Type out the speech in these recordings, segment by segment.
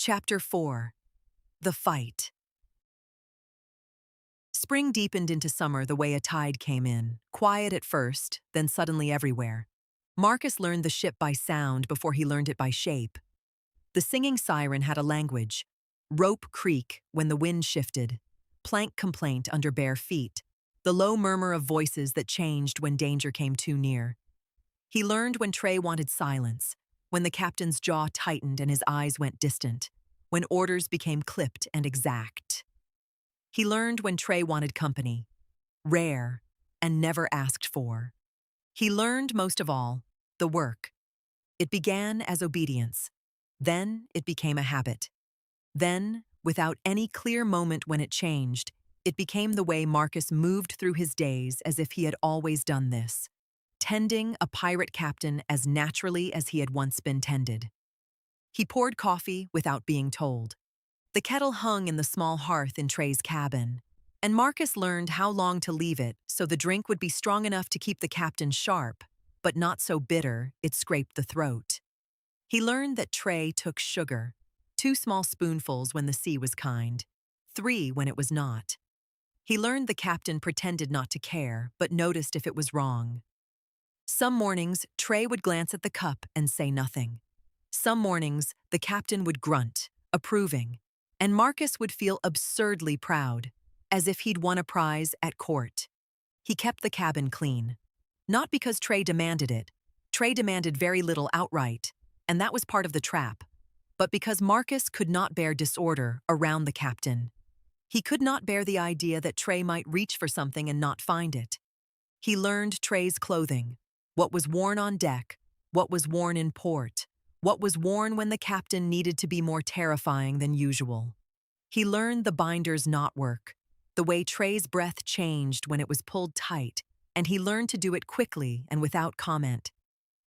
Chapter 4. The Fight. Spring deepened into summer the way a tide came in, quiet at first, then suddenly everywhere. Marcus learned the ship by sound before he learned it by shape. The singing siren had a language. Rope creak when the wind shifted. Plank complaint under bare feet. The low murmur of voices that changed when danger came too near. He learned when Trey wanted silence, when the captain's jaw tightened and his eyes went distant, when orders became clipped and exact. He learned when Trey wanted company, rare, and never asked for. He learned, most of all, the work. It began as obedience. Then it became a habit. Then, without any clear moment when it changed, it became the way Marcus moved through his days as if he had always done this, tending a pirate captain as naturally as he had once been tended. He poured coffee without being told. The kettle hung in the small hearth in Trey's cabin, and Marcus learned how long to leave it so the drink would be strong enough to keep the captain sharp, but not so bitter it scraped the throat. He learned that Trey took sugar, 2 small spoonfuls when the sea was kind, 3 when it was not. He learned the captain pretended not to care, but noticed if it was wrong. Some mornings, Trey would glance at the cup and say nothing. Some mornings, the captain would grunt, approving, and Marcus would feel absurdly proud, as if he'd won a prize at court. He kept the cabin clean. Not because Trey demanded it. Trey demanded very little outright, and that was part of the trap, but because Marcus could not bear disorder around the captain. He could not bear the idea that Trey might reach for something and not find it. He learned Trey's clothing, what was worn on deck, what was worn in port, what was worn when the captain needed to be more terrifying than usual. He learned the binder's knot work, the way Trey's breath changed when it was pulled tight, and he learned to do it quickly and without comment.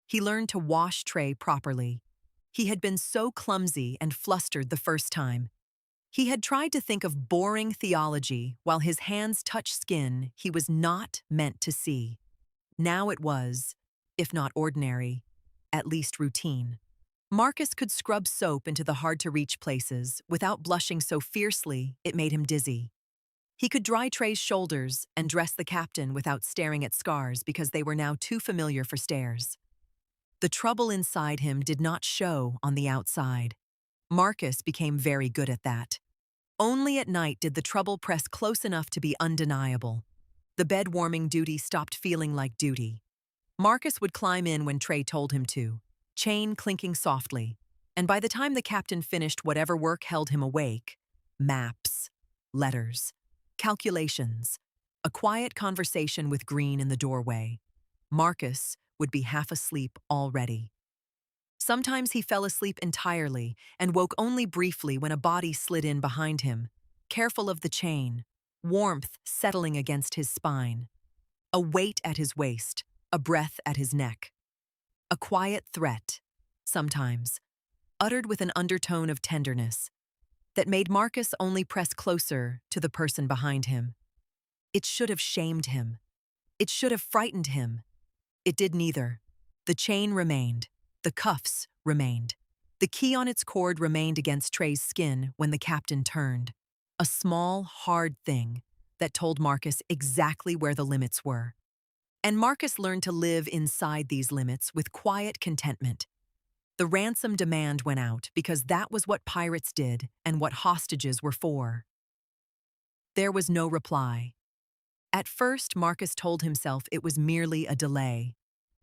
He learned to wash Trey properly. He had been so clumsy and flustered the first time. He had tried to think of boring theology while his hands touched skin he was not meant to see. Now it was, if not ordinary, at least routine. Marcus could scrub soap into the hard-to-reach places without blushing so fiercely it made him dizzy. He could dry Trey's shoulders and dress the captain without staring at scars because they were now too familiar for stares. The trouble inside him did not show on the outside. Marcus became very good at that. Only at night did the trouble press close enough to be undeniable. The bed-warming duty stopped feeling like duty. Marcus would climb in when Trey told him to, chain clinking softly, and by the time the captain finished whatever work held him awake, maps, letters, calculations, a quiet conversation with Green in the doorway, Marcus would be half asleep already. Sometimes he fell asleep entirely and woke only briefly when a body slid in behind him, careful of the chain, warmth settling against his spine, a weight at his waist, a breath at his neck. A quiet threat, sometimes, uttered with an undertone of tenderness, that made Marcus only press closer to the person behind him. It should have shamed him. It should have frightened him. It did neither. The chain remained. The cuffs remained. The key on its cord remained against Trey's skin when the captain turned. A small, hard thing that told Marcus exactly where the limits were. And Marcus learned to live inside these limits with quiet contentment. The ransom demand went out because that was what pirates did and what hostages were for. There was no reply. At first, Marcus told himself it was merely a delay.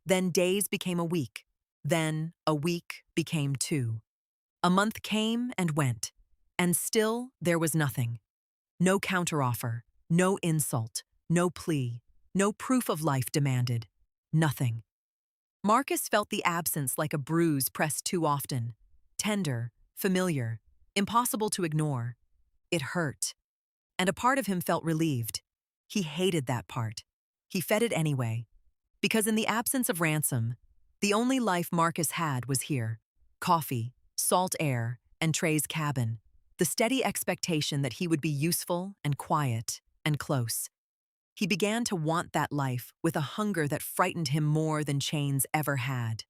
Then days became a week. Then a week became 2. A month came and went, and still there was nothing. No counteroffer, no insult, no plea, no proof of life demanded. Nothing. Marcus felt the absence like a bruise pressed too often. Tender, familiar, impossible to ignore. It hurt. And a part of him felt relieved. He hated that part. He fed it anyway. Because in the absence of Ransom, the only life Marcus had was here. Coffee, salt air, and Trey's cabin. The steady expectation that he would be useful and quiet and close. He began to want that life with a hunger that frightened him more than chains ever had.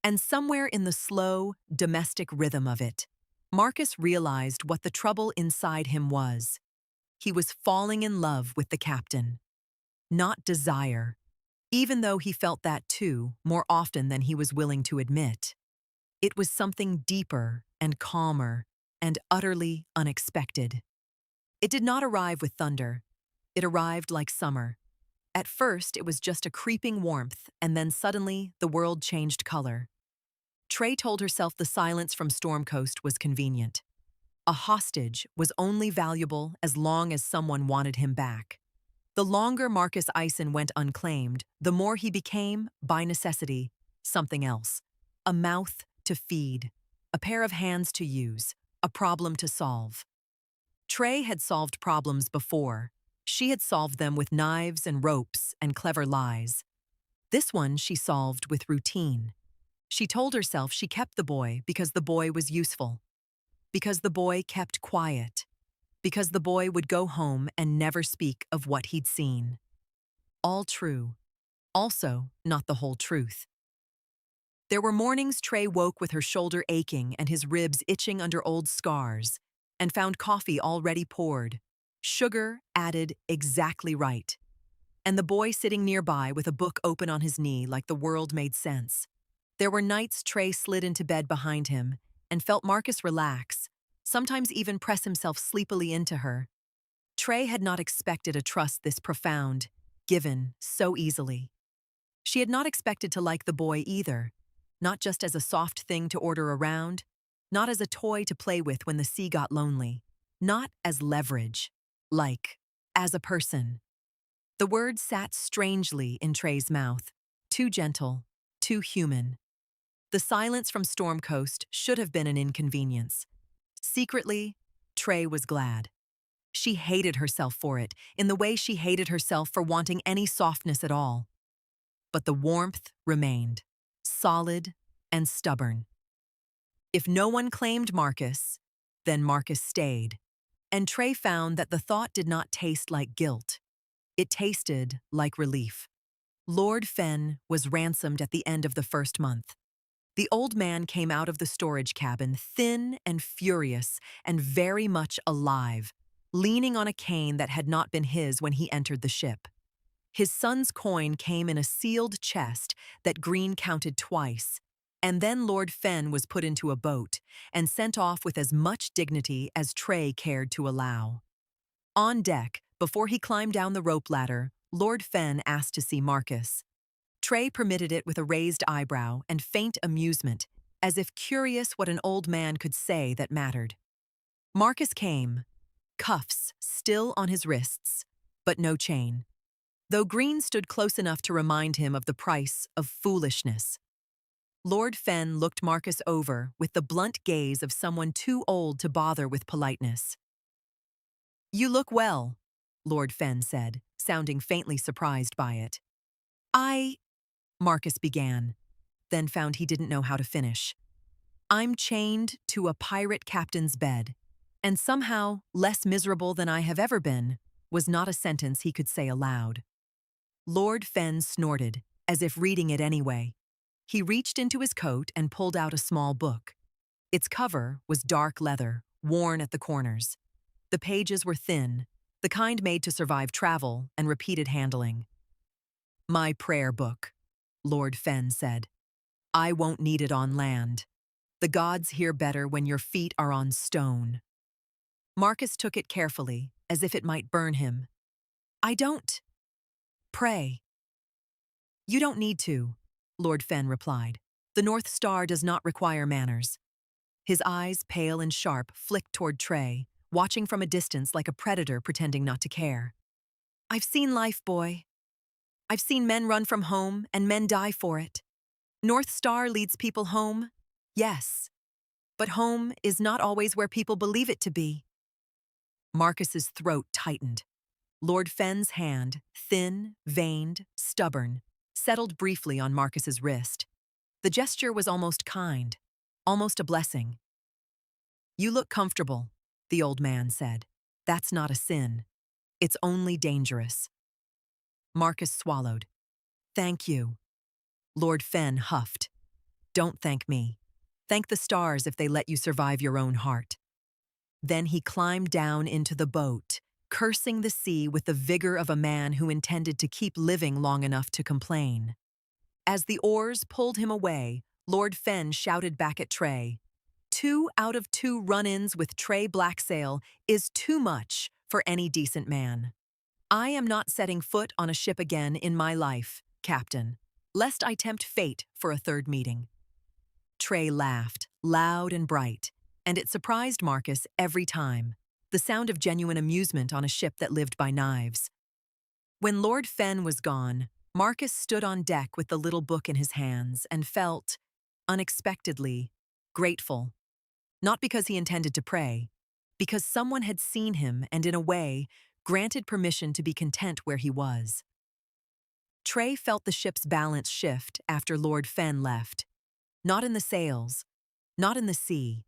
And somewhere in the slow, domestic rhythm of it, Marcus realized what the trouble inside him was. He was falling in love with the captain, not desire, even though he felt that too more often than he was willing to admit. It was something deeper and calmer and utterly unexpected. It did not arrive with thunder. It arrived like summer. At first, it was just a creeping warmth, and then suddenly, the world changed color. Trey told herself the silence from Storm Coast was convenient. A hostage was only valuable as long as someone wanted him back. The longer Marcus Eisen went unclaimed, the more he became, by necessity, something else. A mouth to feed, a pair of hands to use, a problem to solve. Trey had solved problems before. She had solved them with knives and ropes and clever lies. This one she solved with routine. She told herself she kept the boy because the boy was useful, because the boy kept quiet, because the boy would go home and never speak of what he'd seen. All true. Also, not the whole truth. There were mornings Trey woke with her shoulder aching and his ribs itching under old scars, and found coffee already poured, sugar added exactly right, and the boy sitting nearby with a book open on his knee like the world made sense. There were nights Trey slid into bed behind him and felt Marcus relax, sometimes even press himself sleepily into her. Trey had not expected a trust this profound, given so easily. She had not expected to like the boy either, not just as a soft thing to order around, not as a toy to play with when the sea got lonely, not as leverage, like, as a person. The word sat strangely in Trey's mouth, too gentle, too human. The silence from Storm Coast should have been an inconvenience. Secretly, Trey was glad. She hated herself for it, in the way she hated herself for wanting any softness at all. But the warmth remained, solid and stubborn. If no one claimed Marcus, then Marcus stayed. And Trey found that the thought did not taste like guilt. It tasted like relief. Lord Fenn was ransomed at the end of the first month. The old man came out of the storage cabin thin and furious and very much alive, leaning on a cane that had not been his when he entered the ship. His son's coin came in a sealed chest that Green counted twice, and then Lord Fenn was put into a boat and sent off with as much dignity as Trey cared to allow. On deck, before he climbed down the rope ladder, Lord Fenn asked to see Marcus. Trey permitted it with a raised eyebrow and faint amusement, as if curious what an old man could say that mattered. Marcus came, cuffs still on his wrists, but no chain, though Green stood close enough to remind him of the price of foolishness. Lord Fenn looked Marcus over with the blunt gaze of someone too old to bother with politeness. "You look well," Lord Fenn said, sounding faintly surprised by it. Marcus began, then found he didn't know how to finish. "I'm chained to a pirate captain's bed, and somehow less miserable than I have ever been," was not a sentence he could say aloud. Lord Fenn snorted, as if reading it anyway. He reached into his coat and pulled out a small book. Its cover was dark leather, worn at the corners. The pages were thin, the kind made to survive travel and repeated handling. "My prayer book," Lord Fenn said. "I won't need it on land. The gods hear better when your feet are on stone." Marcus took it carefully, as if it might burn him. "I don't pray." "You don't need to," Lord Fenn replied. "The North Star does not require manners." His eyes, pale and sharp, flicked toward Trey, watching from a distance like a predator pretending not to care. "I've seen life, boy. I've seen men run from home and men die for it. North Star leads people home, yes, but home is not always where people believe it to be." Marcus's throat tightened. Lord Fenn's hand, thin, veined, stubborn, settled briefly on Marcus's wrist. The gesture was almost kind, almost a blessing. "You look comfortable," the old man said. "That's not a sin. It's only dangerous." Marcus swallowed. "Thank you." Lord Fenn huffed. "Don't thank me. Thank the stars if they let you survive your own heart. Then he climbed down into the boat, cursing the sea with the vigor of a man who intended to keep living long enough to complain. As the oars pulled him away, Lord Fenn shouted back at Trey, 2 out of 2 run-ins with Trey Blacksail is too much for any decent man. I am not setting foot on a ship again in my life, Captain, lest I tempt fate for a third meeting. Trey laughed, loud and bright, and it surprised Marcus every time, the sound of genuine amusement on a ship that lived by knives. When Lord Fenn was gone, Marcus stood on deck with the little book in his hands and felt, unexpectedly, grateful. Not because he intended to pray, because someone had seen him and, in a way, granted permission to be content where he was. Trey felt the ship's balance shift after Lord Fenn left. Not in the sails, not in the sea.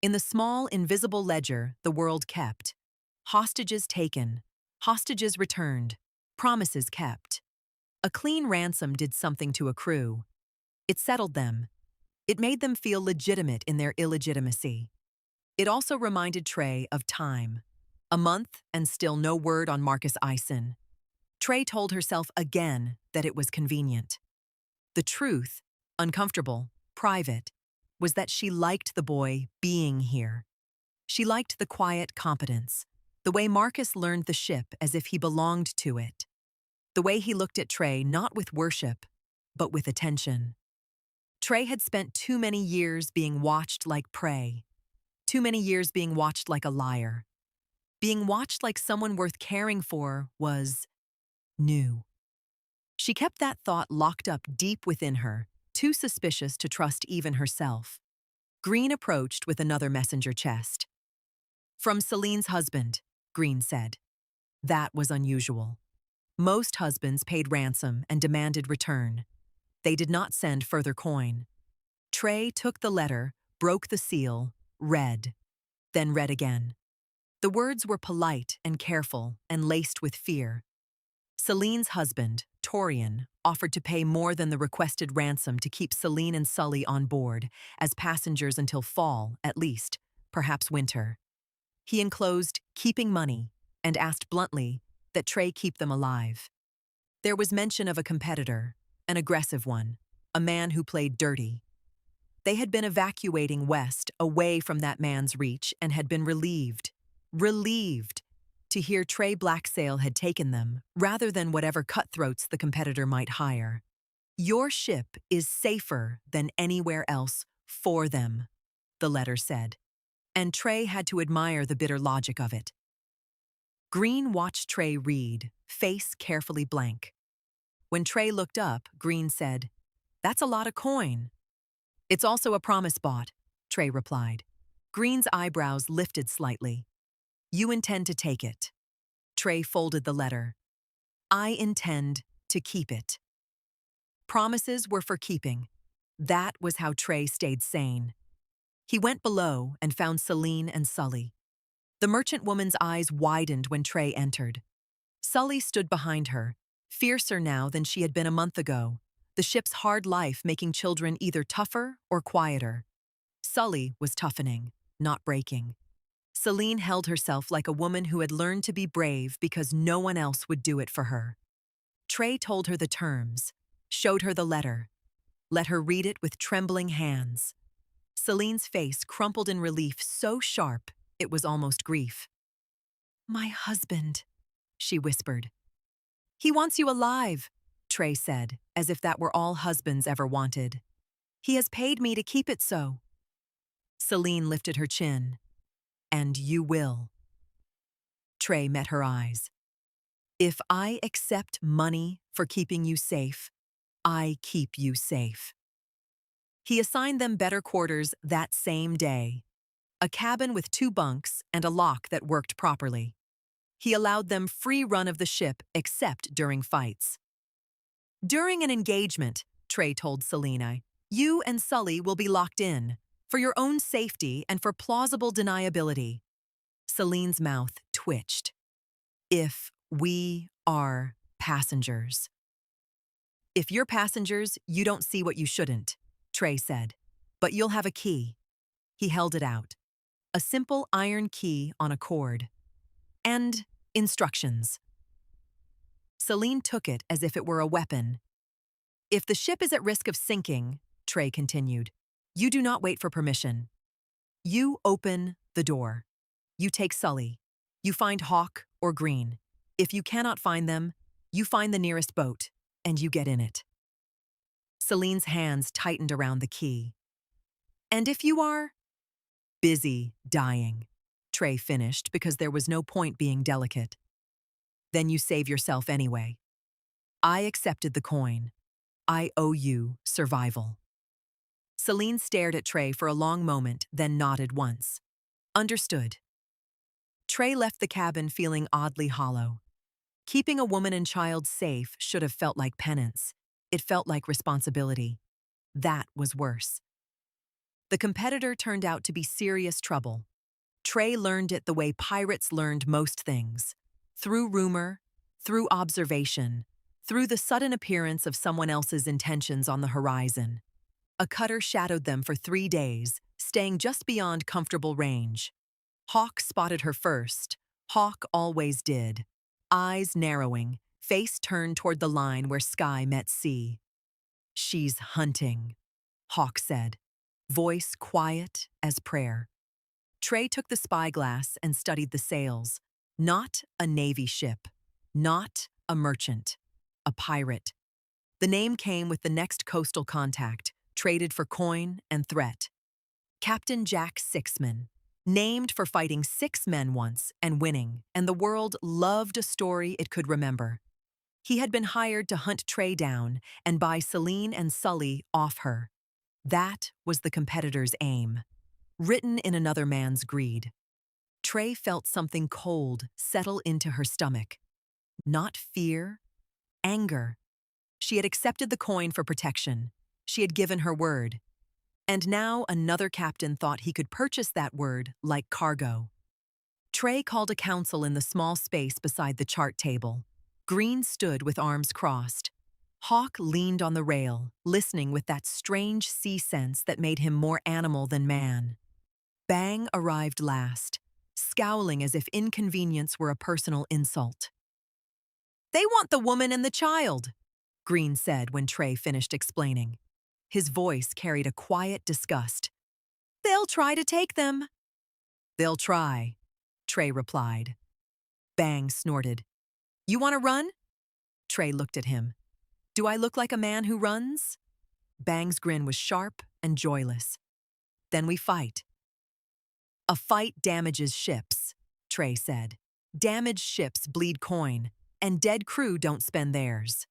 In the small, invisible ledger the world kept. Hostages taken, hostages returned, promises kept. A clean ransom did something to a crew. It settled them. It made them feel legitimate in their illegitimacy. It also reminded Trey of time. A month and still no word on Marcus Eisen. Trey told herself again that it was convenient. The truth, uncomfortable, private, was that she liked the boy being here. She liked the quiet competence, the way Marcus learned the ship as if he belonged to it. The way he looked at Trey not with worship, but with attention. Trey had spent too many years being watched like prey. Too many years being watched like a liar. Being watched like someone worth caring for was new. She kept that thought locked up deep within her, too suspicious to trust even herself. Green approached with another messenger chest. From Celine's husband, Green said. That was unusual. Most husbands paid ransom and demanded return. They did not send further coin. Trey took the letter, broke the seal, read, then read again. The words were polite and careful and laced with fear. Celine's husband, Torian, offered to pay more than the requested ransom to keep Celine and Sully on board as passengers until fall, at least, perhaps winter. He enclosed keeping money and asked bluntly that Trey keep them alive. There was mention of a competitor, an aggressive one, a man who played dirty. They had been evacuating west, away from that man's reach, and had been relieved to hear Trey Blacksail had taken them, rather than whatever cutthroats the competitor might hire. Your ship is safer than anywhere else for them, the letter said, and Trey had to admire the bitter logic of it. Green watched Trey read, face carefully blank. When Trey looked up, Green said, "That's a lot of coin." "It's also a promise bought," Trey replied. Green's eyebrows lifted slightly. "You intend to take it." Trey folded the letter. "I intend to keep it." Promises were for keeping. That was how Trey stayed sane. He went below and found Celine and Sully. The merchant woman's eyes widened when Trey entered. Sully stood behind her, fiercer now than she had been a month ago, the ship's hard life making children either tougher or quieter. Sully was toughening, not breaking. Celine held herself like a woman who had learned to be brave because no one else would do it for her. Trey told her the terms, showed her the letter, let her read it with trembling hands. Celine's face crumpled in relief so sharp it was almost grief. "My husband," she whispered. "He wants you alive," Trey said, as if that were all husbands ever wanted. "He has paid me to keep it so." Celine lifted her chin. "And you will." Trey met her eyes. "If I accept money for keeping you safe, I keep you safe." He assigned them better quarters that same day. A cabin with 2 bunks and a lock that worked properly. He allowed them free run of the ship except during fights. "During an engagement," Trey told Selena, "you and Sully will be locked in, for your own safety and for plausible deniability." Celine's mouth twitched. "If we are passengers." "If you're passengers, you don't see what you shouldn't," Trey said. But you'll have a key. He held it out. A simple iron key on a cord. And instructions. Celine took it as if it were a weapon. If the ship is at risk of sinking, Trey continued, you do not wait for permission. You open the door. You take Sully. You find Hawk or Green. If you cannot find them, you find the nearest boat, and you get in it. Celine's hands tightened around the key. And if you are busy dying, Trey finished because there was no point being delicate. Then you save yourself anyway. I accepted the coin. I owe you survival. Celine stared at Trey for a long moment, then nodded once. Understood. Trey left the cabin feeling oddly hollow. Keeping a woman and child safe should have felt like penance. It felt like responsibility. That was worse. The competitor turned out to be serious trouble. Trey learned it the way pirates learned most things. Through rumor, through observation, through the sudden appearance of someone else's intentions on the horizon. A cutter shadowed them for 3 days, staying just beyond comfortable range. Hawk spotted her first. Hawk always did. Eyes narrowing, face turned toward the line where sky met sea. She's hunting, Hawk said, voice quiet as prayer. Trey took the spyglass and studied the sails. Not a Navy ship, not a merchant, a pirate. The name came with the next coastal contact, traded for coin and threat. Captain Jack Sixman, named for fighting 6 men once and winning, and the world loved a story it could remember. He had been hired to hunt Trey down and buy Celine and Sully off her. That was the competitor's aim, written in another man's greed. Trey felt something cold settle into her stomach. Not fear, anger. She had accepted the coin for protection. She had given her word. And now another captain thought he could purchase that word like cargo. Trey called a council in the small space beside the chart table. Green stood with arms crossed. Hawk leaned on the rail, listening with that strange sea sense that made him more animal than man. Bang arrived last, scowling as if inconvenience were a personal insult. They want the woman and the child, Green said when Trey finished explaining. His voice carried a quiet disgust. They'll try to take them. They'll try, Trey replied. Bang snorted. You want to run? Trey looked at him. Do I look like a man who runs? Bang's grin was sharp and joyless. Then we fight. A fight damages ships, Trey said. Damaged ships bleed coin, and dead crew don't spend theirs.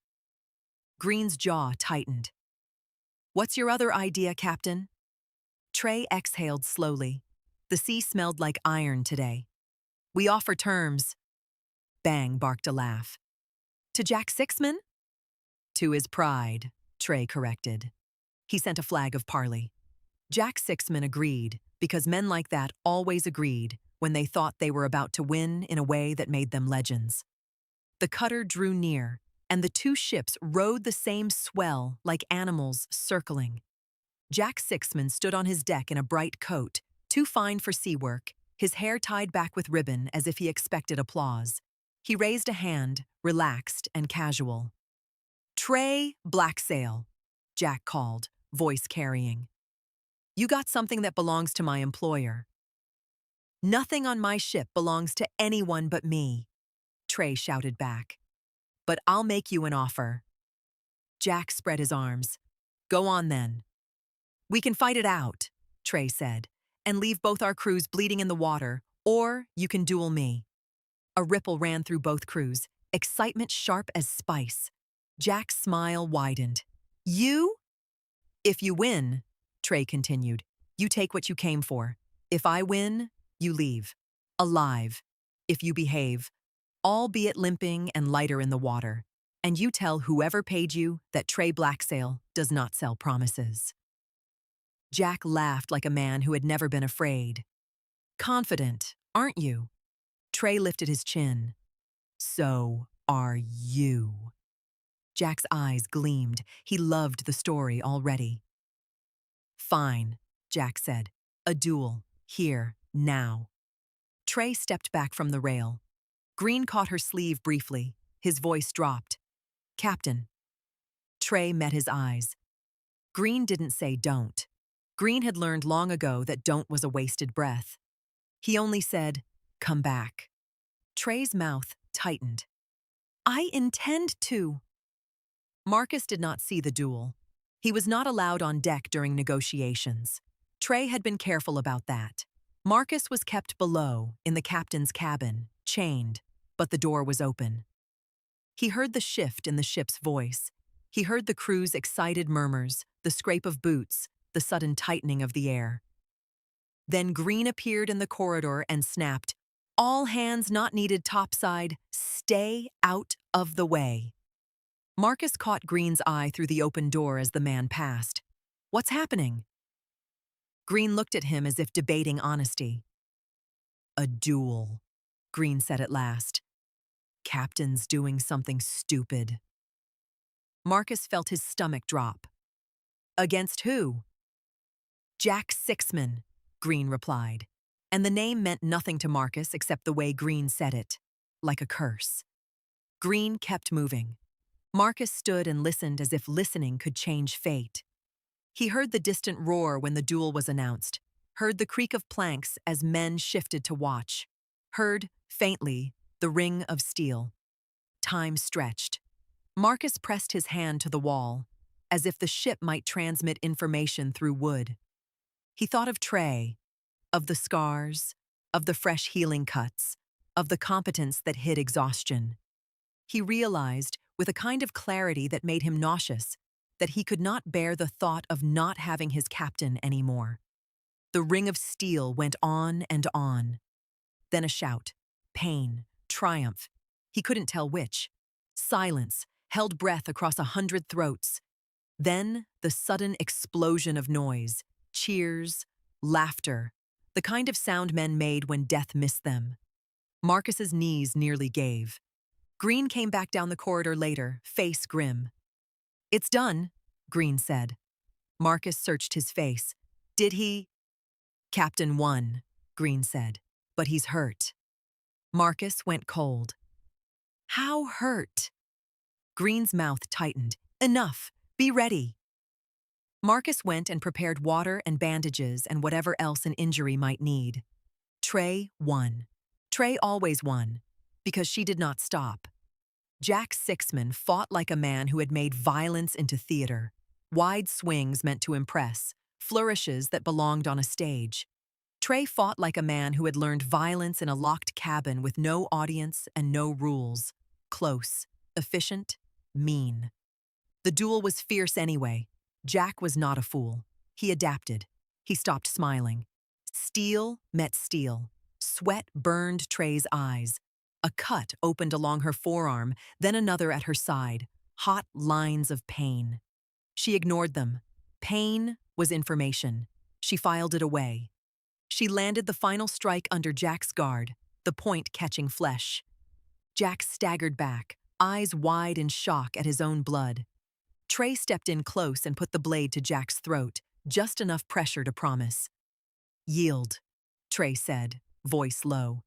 Green's jaw tightened. What's your other idea, Captain? Trey exhaled slowly. The sea smelled like iron today. We offer terms. Bang barked a laugh. To Jack Sixman? To his pride, Trey corrected. He sent a flag of parley. Jack Sixman agreed, because men like that always agreed when they thought they were about to win in a way that made them legends. The cutter drew near, and the 2 ships rode the same swell like animals circling. Jack Sixman stood on his deck in a bright coat, too fine for sea work, his hair tied back with ribbon as if he expected applause. He raised a hand, relaxed and casual. Trey Blacksail, Jack called, voice carrying. You got something that belongs to my employer. Nothing on my ship belongs to anyone but me, Trey shouted back. But I'll make you an offer. Jack spread his arms. Go on then. We can fight it out, Trey said, and leave both our crews bleeding in the water, or you can duel me. A ripple ran through both crews, excitement sharp as spice. Jack's smile widened. You? If you win, Trey continued, you take what you came for. If I win, you leave. Alive. If you behave, albeit limping and lighter in the water, and you tell whoever paid you that Trey Blacksail does not sell promises. Jack laughed like a man who had never been afraid. Confident, aren't you? Trey lifted his chin. So are you. Jack's eyes gleamed. He loved the story already. Fine, Jack said. A duel. Here. Now. Trey stepped back from the rail. Green caught her sleeve briefly. His voice dropped. Captain. Trey met his eyes. Green didn't say don't. Green had learned long ago that don't was a wasted breath. He only said, come back. Trey's mouth tightened. I intend to. Marcus did not see the duel. He was not allowed on deck during negotiations. Trey had been careful about that. Marcus was kept below, in the captain's cabin, chained, but the door was open. He heard the shift in the ship's voice. He heard the crew's excited murmurs, the scrape of boots, the sudden tightening of the air. Then Green appeared in the corridor and snapped, all hands not needed topside, stay out of the way. Marcus caught Green's eye through the open door as the man passed. What's happening? Green looked at him as if debating honesty. A duel, Green said at last. Captain's doing something stupid. Marcus felt his stomach drop. Against who? Jack Sixman, Green replied, and the name meant nothing to Marcus except the way Green said it, like a curse. Green kept moving. Marcus stood and listened as if listening could change fate. He heard the distant roar when the duel was announced, heard the creak of planks as men shifted to watch, heard, faintly, the ring of steel. Time stretched. Marcus pressed his hand to the wall, as if the ship might transmit information through wood. He thought of Trey, of the scars, of the fresh healing cuts, of the competence that hid exhaustion. He realized, with a kind of clarity that made him nauseous, that he could not bear the thought of not having his captain anymore. The ring of steel went on and on. Then a shout, pain, triumph. He couldn't tell which. Silence, held breath across 100 throats. Then the sudden explosion of noise, cheers, laughter, the kind of sound men made when death missed them. Marcus's knees nearly gave. Green came back down the corridor later, face grim. It's done, Green said. Marcus searched his face. Did he? Captain won, Green said, but he's hurt. Marcus went cold. How hurt? Green's mouth tightened. Enough, be ready. Marcus went and prepared water and bandages and whatever else an injury might need. Trey won. Trey always won, because she did not stop. Jack Sixman fought like a man who had made violence into theater. Wide swings meant to impress, flourishes that belonged on a stage. Trey fought like a man who had learned violence in a locked cabin with no audience and no rules. Close, efficient, mean. The duel was fierce anyway. Jack was not a fool. He adapted. He stopped smiling. Steel met steel. Sweat burned Trey's eyes. A cut opened along her forearm, then another at her side. Hot lines of pain. She ignored them. Pain was information. She filed it away. She landed the final strike under Jack's guard, the point catching flesh. Jack staggered back, eyes wide in shock at his own blood. Trey stepped in close and put the blade to Jack's throat, just enough pressure to promise. Yield, Trey said, voice low.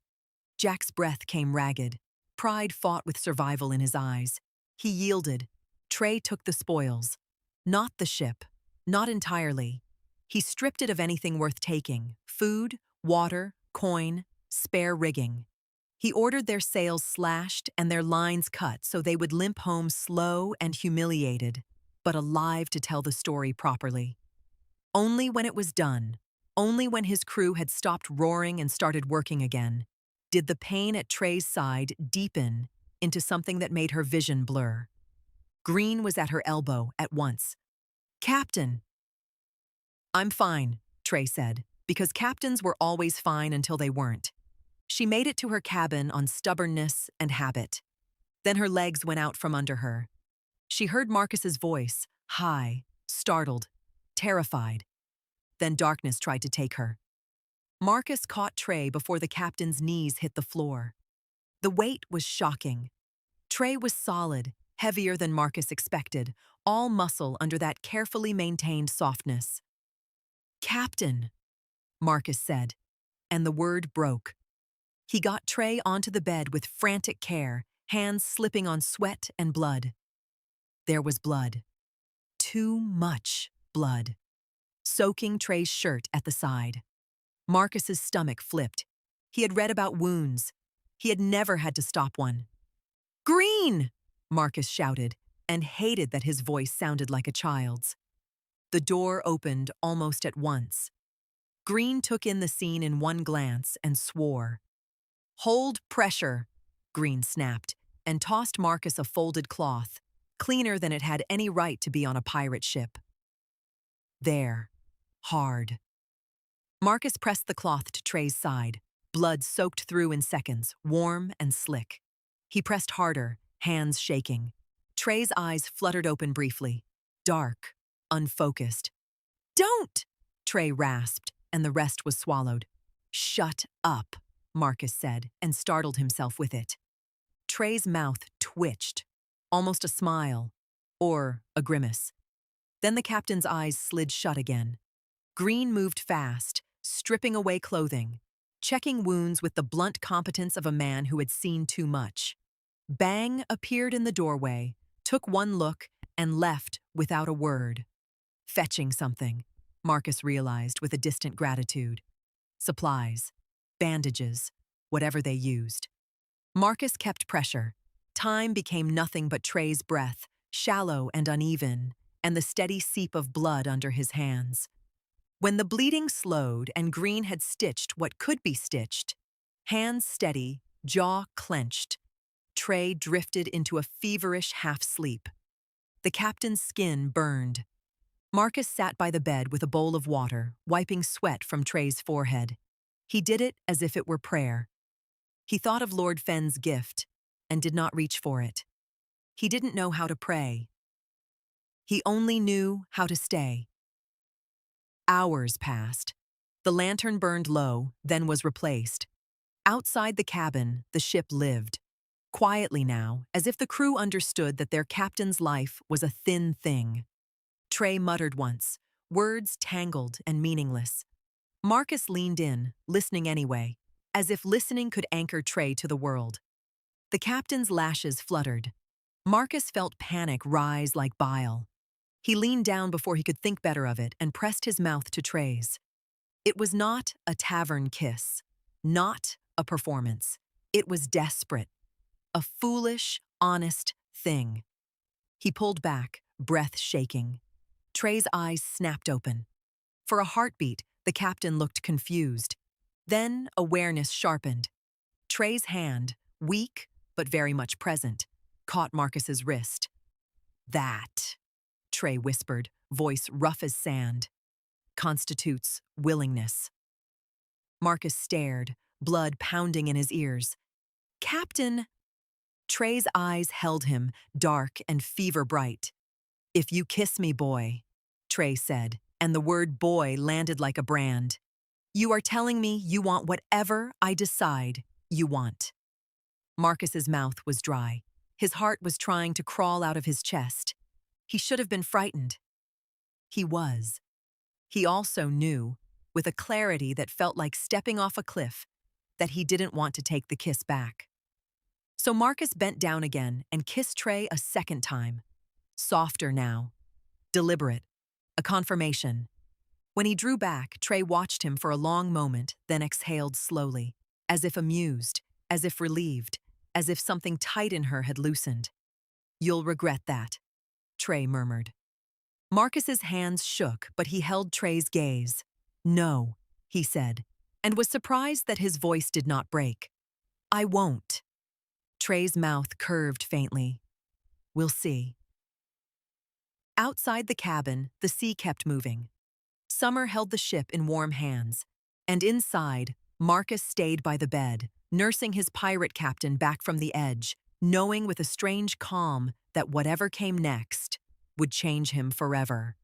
Jack's breath came ragged. Pride fought with survival in his eyes. He yielded. Trey took the spoils. Not the ship. Not entirely. He stripped it of anything worth taking: food, water, coin, spare rigging. He ordered their sails slashed and their lines cut so they would limp home slow and humiliated, but alive to tell the story properly. Only when it was done, only when his crew had stopped roaring and started working again, did the pain at Trey's side deepen into something that made her vision blur. Green was at her elbow at once. Captain! I'm fine, Trey said, because captains were always fine until they weren't. She made it to her cabin on stubbornness and habit. Then her legs went out from under her. She heard Marcus's voice, high, startled, terrified. Then darkness tried to take her. Marcus caught Trey before the captain's knees hit the floor. The weight was shocking. Trey was solid, heavier than Marcus expected, all muscle under that carefully maintained softness. "Captain," Marcus said, and the word broke. He got Trey onto the bed with frantic care, hands slipping on sweat and blood. There was blood. Too much blood. Soaking Trey's shirt at the side. Marcus's stomach flipped. He had read about wounds. He had never had to stop one. "Green!" Marcus shouted, and hated that his voice sounded like a child's. The door opened almost at once. Green took in the scene in one glance and swore. "Hold pressure," Green snapped, and tossed Marcus a folded cloth, cleaner than it had any right to be on a pirate ship. There. Hard. Marcus pressed the cloth to Trey's side, blood soaked through in seconds, warm and slick. He pressed harder, hands shaking. Trey's eyes fluttered open briefly, dark, unfocused. "Don't!" Trey rasped, and the rest was swallowed. "Shut up," Marcus said, and startled himself with it. Trey's mouth twitched, almost a smile, or a grimace. Then the captain's eyes slid shut again. Green moved fast, stripping away clothing, checking wounds with the blunt competence of a man who had seen too much. Bang appeared in the doorway, took one look, and left without a word. Fetching something, Marcus realized with a distant gratitude. Supplies, bandages, whatever they used. Marcus kept pressure. Time became nothing but Trey's breath, shallow and uneven, and the steady seep of blood under his hands. When the bleeding slowed and Green had stitched what could be stitched, hands steady, jaw clenched, Trey drifted into a feverish half-sleep. The captain's skin burned. Marcus sat by the bed with a bowl of water, wiping sweat from Trey's forehead. He did it as if it were prayer. He thought of Lord Fenn's gift and did not reach for it. He didn't know how to pray. He only knew how to stay. Hours passed. The lantern burned low, then was replaced. Outside the cabin, the ship lived. Quietly now, as if the crew understood that their captain's life was a thin thing. Trey muttered once, words tangled and meaningless. Marcus leaned in, listening anyway, as if listening could anchor Trey to the world. The captain's lashes fluttered. Marcus felt panic rise like bile. He leaned down before he could think better of it and pressed his mouth to Trey's. It was not a tavern kiss, not a performance. It was desperate. A foolish, honest thing. He pulled back, breath shaking. Trey's eyes snapped open. For a heartbeat, the captain looked confused. Then awareness sharpened. Trey's hand, weak but very much present, caught Marcus's wrist. "That," Trey whispered, voice rough as sand, "constitutes willingness." Marcus stared, blood pounding in his ears. "Captain!" Trey's eyes held him, dark and fever-bright. "If you kiss me, boy," Trey said, and the word boy landed like a brand. "You are telling me you want whatever I decide you want." Marcus's mouth was dry. His heart was trying to crawl out of his chest. He should have been frightened. He was. He also knew, with a clarity that felt like stepping off a cliff, that he didn't want to take the kiss back. So Marcus bent down again and kissed Trey a second time. Softer now. Deliberate. A confirmation. When he drew back, Trey watched him for a long moment, then exhaled slowly, as if amused, as if relieved, as if something tight in her had loosened. "You'll regret that," Trey murmured. Marcus's hands shook, but he held Trey's gaze. "No," he said, and was surprised that his voice did not break. "I won't." Trey's mouth curved faintly. "We'll see." Outside the cabin, the sea kept moving. Summer held the ship in warm hands, and inside, Marcus stayed by the bed, nursing his pirate captain back from the edge, knowing with a strange calm that whatever came next would change him forever.